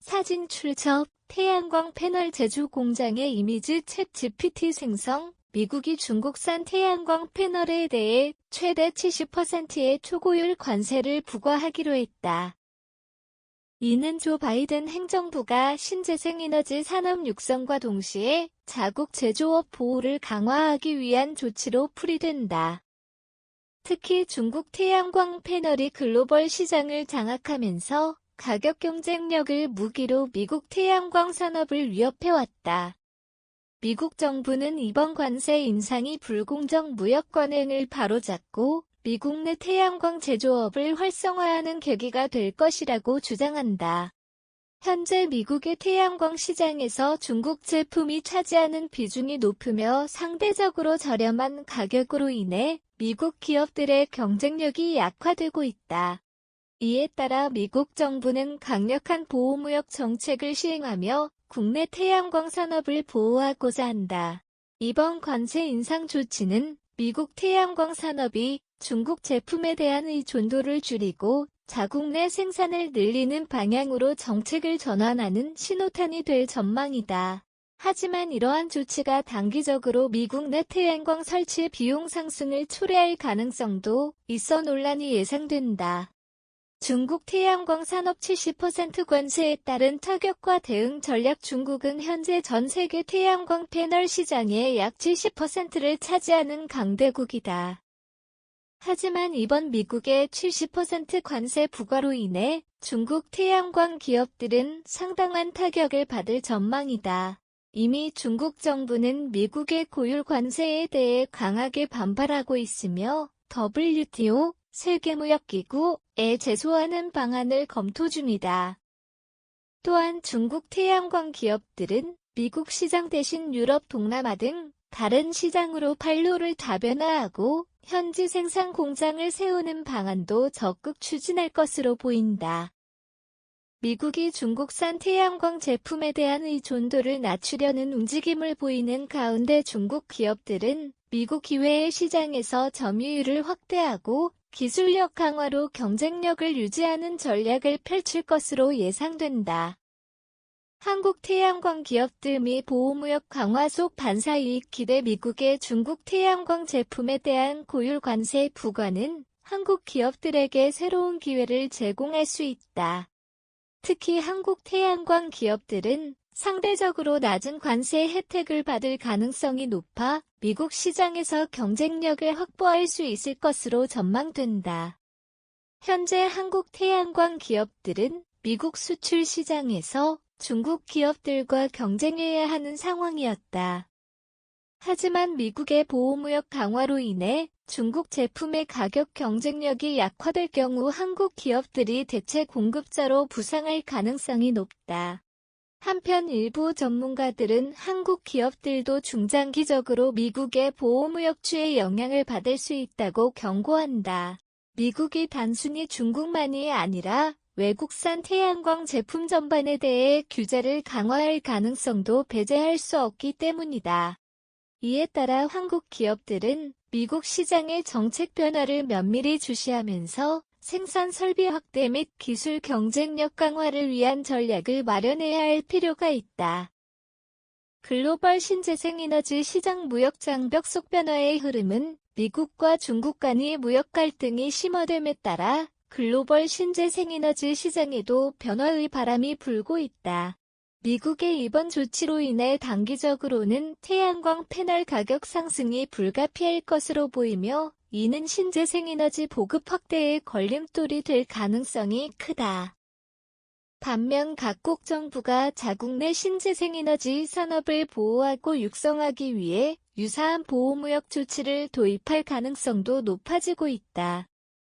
사진 출처 태양광 패널 제조 공장의 이미지 챗 GPT 생성. 미국이 중국산 태양광 패널에 대해 최대 70%의 초고율 관세를 부과하기로 했다. 이는 조 바이든 행정부가 신재생에너지 산업 육성과 동시에 자국 제조업 보호를 강화하기 위한 조치로 풀이된다. 특히 중국 태양광 패널이 글로벌 시장을 장악하면서 가격 경쟁력을 무기로 미국 태양광 산업을 위협해왔다. 미국 정부는 이번 관세 인상이 불공정 무역 관행을 바로잡고 미국 내 태양광 제조업을 활성화하는 계기가 될 것이라고 주장한다. 현재 미국의 태양광 시장에서 중국 제품이 차지하는 비중이 높으며 상대적으로 저렴한 가격으로 인해 미국 기업들의 경쟁력이 약화되고 있다. 이에 따라 미국 정부는 강력한 보호무역 정책을 시행하며 국내 태양광 산업을 보호하고자 한다. 이번 관세 인상 조치는 미국 태양광 산업이 중국 제품에 대한 의존도를 줄이고 자국 내 생산을 늘리는 방향으로 정책을 전환하는 신호탄이 될 전망이다. 하지만 이러한 조치가 단기적으로 미국 내 태양광 설치 비용 상승을 초래할 가능성도 있어 논란이 예상된다. 중국 태양광 산업 70% 관세에 따른 타격과 대응 전략. 중국은 현재 전 세계 태양광 패널 시장의 약 70%를 차지하는 강대국이다. 하지만 이번 미국의 70% 관세 부과로 인해 중국 태양광 기업들은 상당한 타격을 받을 전망이다. 이미 중국 정부는 미국의 고율 관세에 대해 강하게 반발하고 있으며 WTO 세계무역기구에 제소하는 방안을 검토 중이다. 또한 중국 태양광 기업들은 미국 시장 대신 유럽, 동남아 등 다른 시장으로 판로를 다변화하고 현지 생산 공장을 세우는 방안도 적극 추진할 것으로 보인다. 미국이 중국산 태양광 제품에 대한 의존도를 낮추려는 움직임을 보이는 가운데 중국 기업들은 미국 기외의 시장에서 점유율을 확대하고 기술력 강화로 경쟁력을 유지하는 전략을 펼칠 것으로 예상된다. 한국 태양광 기업들 미 보호무역 강화 속 반사이익 기대. 미국의 중국 태양광 제품에 대한 고율 관세 부과는 한국 기업들에게 새로운 기회를 제공할 수 있다. 특히 한국 태양광 기업들은 상대적으로 낮은 관세 혜택을 받을 가능성이 높아 미국 시장에서 경쟁력을 확보할 수 있을 것으로 전망된다. 현재 한국 태양광 기업들은 미국 수출 시장에서 중국 기업들과 경쟁해야 하는 상황이었다. 하지만 미국의 보호무역 강화로 인해 중국 제품의 가격 경쟁력이 약화될 경우 한국 기업들이 대체 공급자로 부상할 가능성이 높다. 한편 일부 전문가들은 한국 기업들도 중장기적으로 미국의 보호무역주의 영향을 받을 수 있다고 경고한다. 미국이 단순히 중국만이 아니라 외국산 태양광 제품 전반에 대해 규제를 강화할 가능성도 배제할 수 없기 때문이다. 이에 따라 한국 기업들은 미국 시장의 정책 변화를 면밀히 주시하면서 생산 설비 확대 및 기술 경쟁력 강화를 위한 전략을 마련해야 할 필요가 있다. 글로벌 신재생에너지 시장 무역 장벽 속 변화의 흐름은 미국과 중국 간의 무역 갈등이 심화됨에 따라 글로벌 신재생에너지 시장에도 변화의 바람이 불고 있다. 미국의 이번 조치로 인해 단기적으로는 태양광 패널 가격 상승이 불가피할 것으로 보이며 이는 신재생에너지 보급 확대의 걸림돌이 될 가능성이 크다. 반면 각국 정부가 자국 내 신재생에너지 산업을 보호하고 육성하기 위해 유사한 보호무역 조치를 도입할 가능성도 높아지고 있다.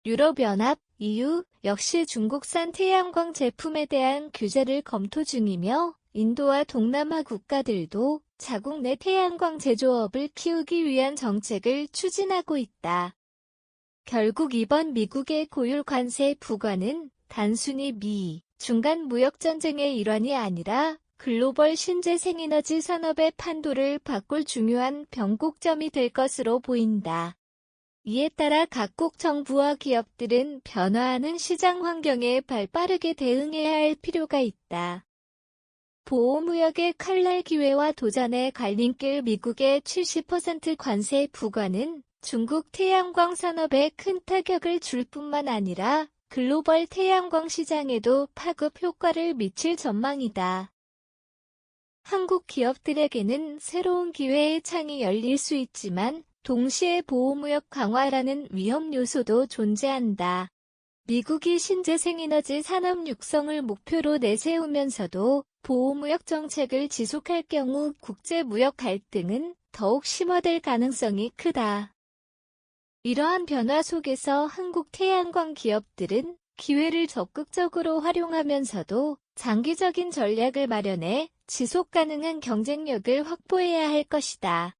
유럽연합, EU 역시 중국산 태양광 제품에 대한 규제를 검토 중이며 인도와 동남아 국가들도 자국 내 태양광 제조업을 키우기 위한 정책을 추진하고 있다. 결국 이번 미국의 고율 관세 부과는 단순히 중간 무역전쟁의 일환이 아니라 글로벌 신재생에너지 산업의 판도를 바꿀 중요한 변곡점이 될 것으로 보인다. 이에 따라 각국 정부와 기업들은 변화하는 시장 환경에 발빠르게 대응해야 할 필요가 있다. 보호무역의 칼날 기회와 도전의 갈림길 미국의 70% 관세 부과는 중국 태양광 산업에 큰 타격을 줄 뿐만 아니라 글로벌 태양광 시장에도 파급 효과를 미칠 전망이다. 한국 기업들에게는 새로운 기회의 창이 열릴 수 있지만 동시에 보호무역 강화라는 위험 요소도 존재한다. 미국이 신재생에너지 산업 육성을 목표로 내세우면서도 보호무역 정책을 지속할 경우 국제무역 갈등은 더욱 심화될 가능성이 크다. 이러한 변화 속에서 한국 태양광 기업들은 기회를 적극적으로 활용하면서도 장기적인 전략을 마련해 지속 가능한 경쟁력을 확보해야 할 것이다.